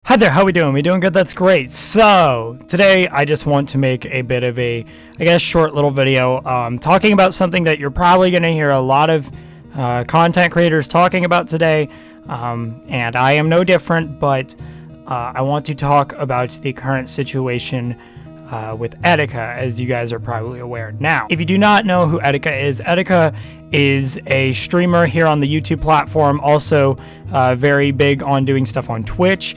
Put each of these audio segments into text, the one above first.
Hi there, how we doing? We doing good? That's great. So, today I just want to make a bit of a, short little video talking about something that you're probably going to hear a lot of content creators talking about today, and I am no different, but I want to talk about the current situation with Etika, as you guys are probably aware. Now, if you do not know who Etika is a streamer here on the YouTube platform, also very big on doing stuff on Twitch.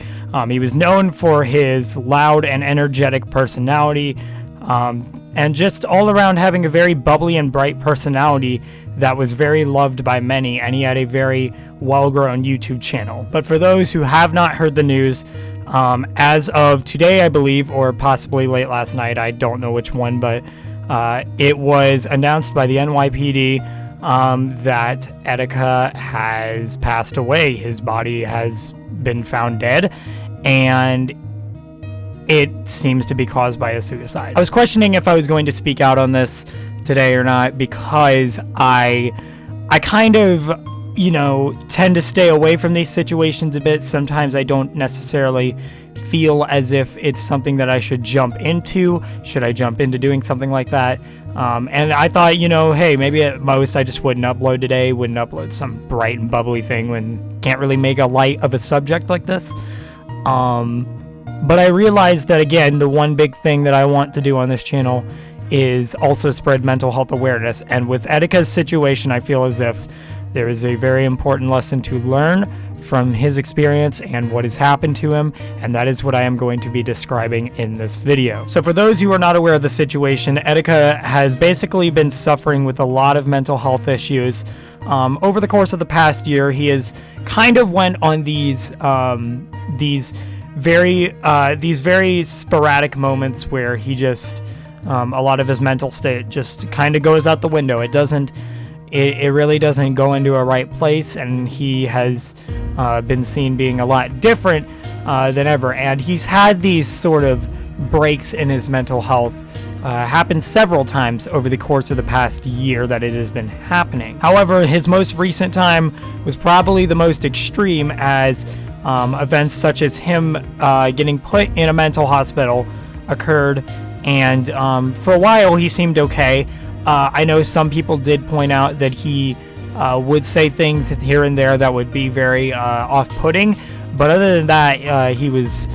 He was known for his loud and energetic personality, and just all around having a very bubbly and bright personality that was very loved by many, and he had a very well-grown YouTube channel. But for those who have not heard the news, as of today, I believe, or possibly late last night, I don't know which one, but it was announced by the NYPD that Etika has passed away. His body has been found dead, and it seems to be caused by a suicide. I was questioning if I was going to speak out on this today or not, because I kind of, tend to stay away from these situations a bit. Sometimes I don't necessarily feel as if it's something that I should jump into. Should I jump into doing something like that? And I thought, hey, maybe at most I just wouldn't upload today, wouldn't upload some bright and bubbly thing when can't really make a light of a subject like this. But I realized that, again, the one big thing that I want to do on this channel is also spread mental health awareness. And with Etika's situation, I feel as if there is a very important lesson to learn from his experience and what has happened to him, and that is what I am going to be describing in this video. So for those who are not aware of the situation, Etika has basically been suffering with a lot of mental health issues. Over the course of the past year, he has kind of went on these very sporadic moments where he just a lot of his mental state just kind of goes out the window. It really doesn't go into a right place, and he has been seen being a lot different than ever. And he's had these sort of breaks in his mental health happen several times over the course of the past year that it has been happening. However, his most recent time was probably the most extreme, as events such as him getting put in a mental hospital occurred, and for a while he seemed okay. I know some people did point out that he would say things here and there that would be very off-putting, but other than that, he was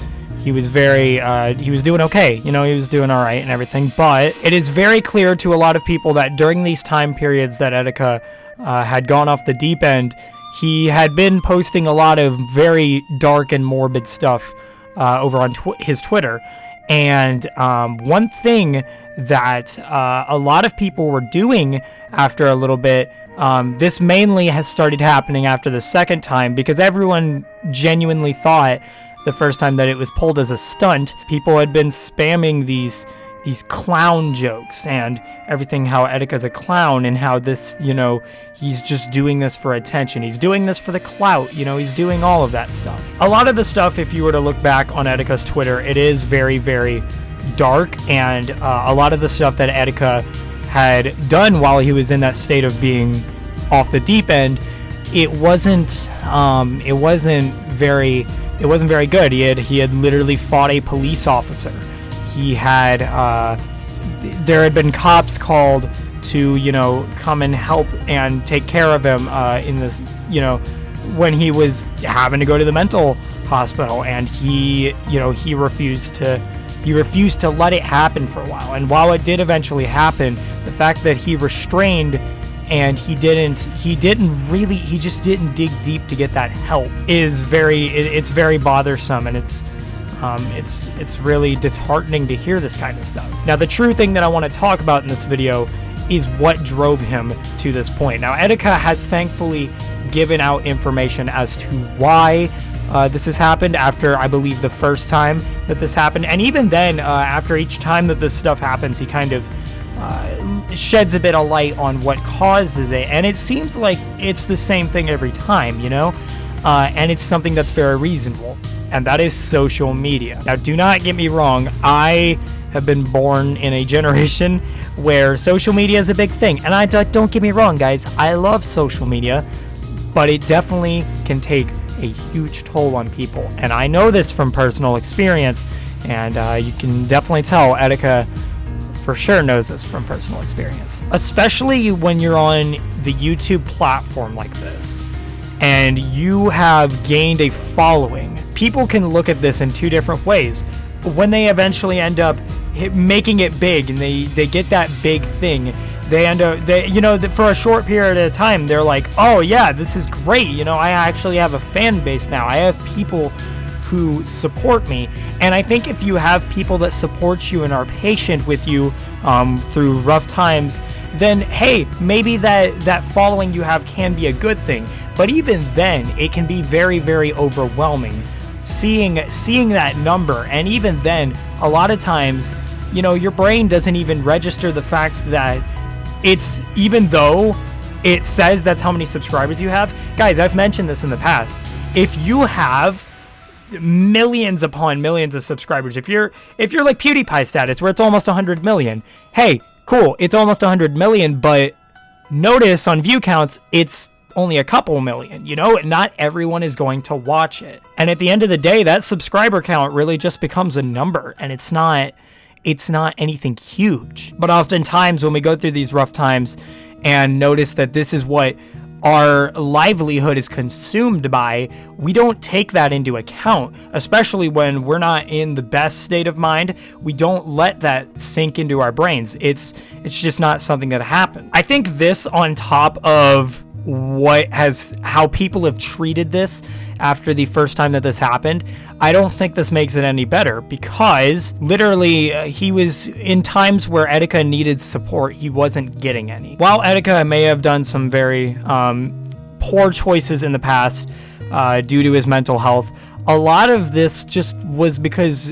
doing okay. He was doing all right and everything. But it is very clear to a lot of people that during these time periods that Etika had gone off the deep end, he had been posting a lot of very dark and morbid stuff over on his Twitter. And one thing that a lot of people were doing after a little bit, this mainly has started happening after the second time, because everyone genuinely thought the first time that it was pulled as a stunt. People had been spamming these clown jokes and everything, how Etika's a clown, and how this, he's just doing this for attention. He's doing this for the clout, he's doing all of that stuff. A lot of the stuff, if you were to look back on Etika's Twitter, it is very, very dark, and a lot of the stuff that Etika had done while he was in that state of being off the deep end, it wasn't very good. He had literally fought a police officer. He had there had been cops called to come and help and take care of him in this when he was having to go to the mental hospital, and he refused to let it happen for a while. And while it did eventually happen, the fact that he restrained and he just didn't dig deep to get that help is very bothersome, and it's really disheartening to hear this kind of stuff. Now, the true thing that I want to talk about in this video is what drove him to this point. Now, Etika has thankfully given out information as to why this has happened after, I believe, the first time that this happened. And even then, after each time that this stuff happens, he kind of sheds a bit of light on what causes it. And it seems like it's the same thing every time, and it's something that's very reasonable, and that is social media. Now, do not get me wrong. I have been born in a generation where social media is a big thing. And don't get me wrong, guys. I love social media, but it definitely can take a huge toll on people. And I know this from personal experience, and you can definitely tell Etika for sure knows this from personal experience. Especially when you're on the YouTube platform like this, and you have gained a following. People can look at this in two different ways. When they eventually end up making it big, and they get that big thing, they end up, for a short period of time, they're like, oh yeah, this is great. I actually have a fan base now. I have people who support me. And I think if you have people that support you and are patient with you through rough times, then hey, maybe that following you have can be a good thing. But even then, it can be very, very overwhelming seeing that number. And even then, a lot of times, your brain doesn't even register the fact that even though it says that's how many subscribers you have. Guys, I've mentioned this in the past. If you have millions upon millions of subscribers, if you're like PewDiePie status where it's almost 100 million, hey, cool, it's almost 100 million, but notice on view counts, it's only a couple million. Not everyone is going to watch it. And at the end of the day, that subscriber count really just becomes a number, and it's not anything huge. But oftentimes when we go through these rough times and notice that this is what our livelihood is consumed by, we don't take that into account, especially when we're not in the best state of mind. We don't let that sink into our brains. It's just not something that happens. I think this, on top of how people have treated this after the first time that this happened, I don't think this makes it any better, because literally he was in times where Etika needed support, he wasn't getting any. While Etika may have done some very poor choices in the past due to his mental health, a lot of this just was because,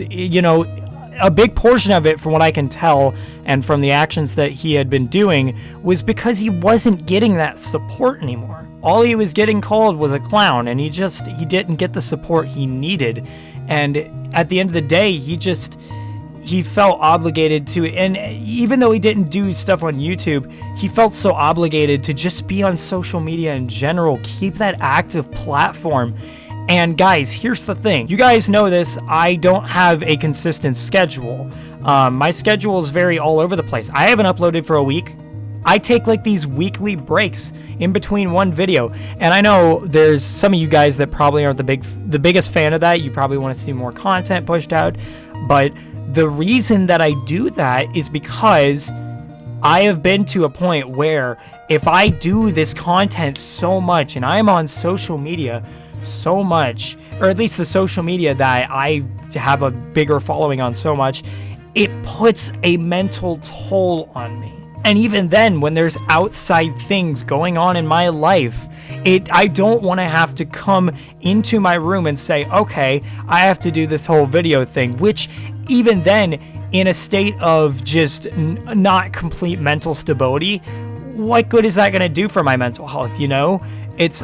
a big portion of it, from what I can tell, and from the actions that he had been doing, was because he wasn't getting that support anymore. All he was getting called was a clown, and he didn't get the support he needed. And at the end of the day, he felt obligated to, and even though he didn't do stuff on YouTube, he felt so obligated to just be on social media in general, keep that active platform. And guys, here's the thing. You guys know this. I don't have a consistent schedule. My schedule is very all over the place. I haven't uploaded for a week. I take like these weekly breaks in between one video. And I know there's some of you guys that probably aren't the biggest fan of that. You probably want to see more content pushed out. But the reason that I do that is because I have been to a point where if I do this content so much, and I'm on social media so much, or at least the social media that I have a bigger following on so much, it puts a mental toll on me. And even then, when there's outside things going on in my life, I don't want to have to come into my room and say, okay, I have to do this whole video thing, which even then, in a state of just not complete mental stability, what good is that going to do for my mental health,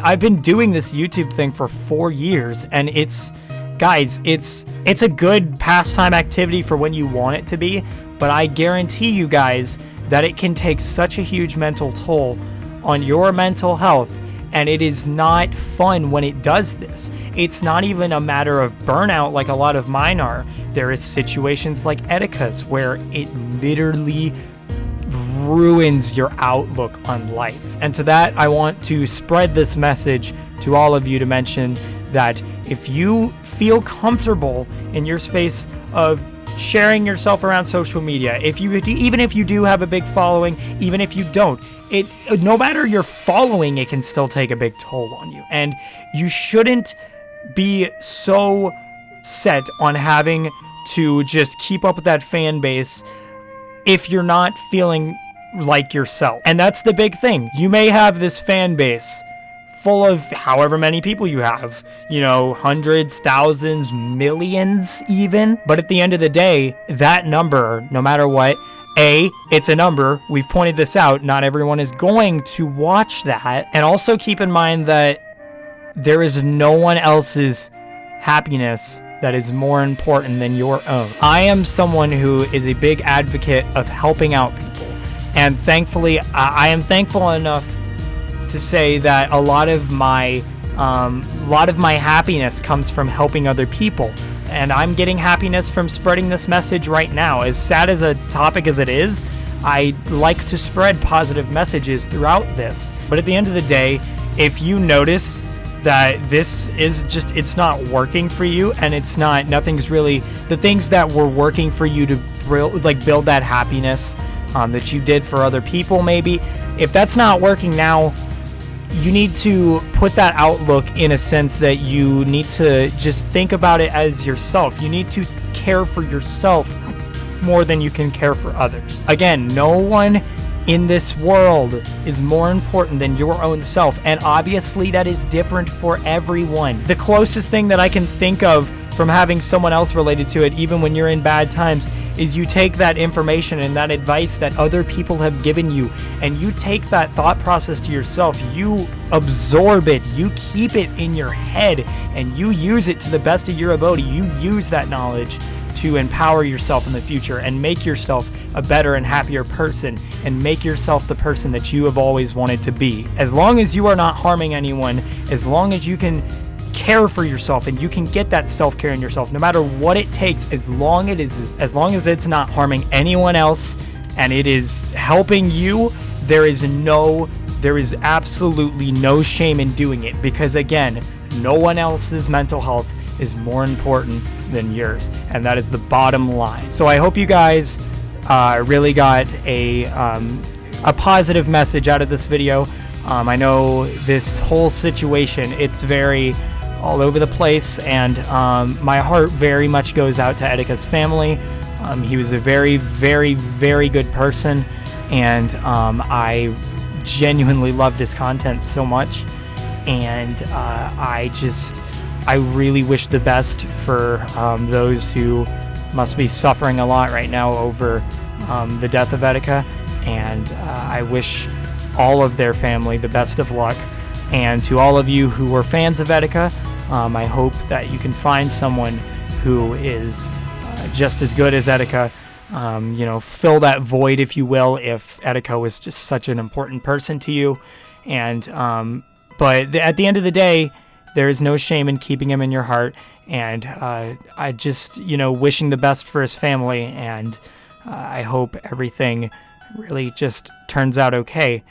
I've been doing this YouTube thing for 4 years, and it's a good pastime activity for when you want it to be, but I guarantee you guys that it can take such a huge mental toll on your mental health, and it is not fun when it does this. It's not even a matter of burnout like a lot of mine are. There is situations like Etika's where it literally ruins your outlook on life. And to that, I want to spread this message to all of you to mention that if you feel comfortable in your space of sharing yourself around social media, even if you do have a big following, even if you don't, no matter your following, it can still take a big toll on you. And you shouldn't be so set on having to just keep up with that fan base if you're not feeling like yourself. And that's the big thing. You may have this fan base full of however many people you have, hundreds, thousands, millions even. But at the end of the day, that number, no matter what, it's a number. We've pointed this out. Not everyone is going to watch that. And also keep in mind that there is no one else's happiness that is more important than your own. I am someone who is a big advocate of helping out people. And thankfully, I am thankful enough to say that a lot of my A lot of my happiness comes from helping other people, and I'm getting happiness from spreading this message right now. As sad as a topic as it is, I like to spread positive messages throughout this. But at the end of the day, if you notice that this is just, it's not working for you, and nothing's really, the things that were working for you to build that happiness that you did for other people, maybe, if that's not working now, you need to put that outlook in a sense that you need to just think about it as yourself. You need to care for yourself more than you can care for others. Again, no one in this world is more important than your own self, and obviously that is different for everyone. The closest thing that I can think of from having someone else related to it, even when you're in bad times, is you take that information and that advice that other people have given you, and you take that thought process to yourself. You absorb it, you keep it in your head, and you use it to the best of your ability. You use that knowledge to empower yourself in the future and make yourself a better and happier person, and make yourself the person that you have always wanted to be. As long as you are not harming anyone, as long as you can care for yourself and you can get that self-care in yourself, no matter what it takes, as long as it's not harming anyone else and it is helping you, there is absolutely no shame in doing it, because again, no one else's mental health is more important than yours, and that is the bottom line. So I hope you guys really got a positive message out of this video. I know this whole situation, it's very all over the place, and my heart very much goes out to Etika's family. He was a very, very, very good person, and I genuinely loved his content so much, and I really wish the best for those who must be suffering a lot right now over the death of Etika, and I wish all of their family the best of luck. And to all of you who were fans of Etika, I hope that you can find someone who is just as good as Etika. Fill that void, if you will, if Etika was just such an important person to you. And but at the end of the day, there is no shame in keeping him in your heart. And I just, wishing the best for his family. And I hope everything really just turns out okay.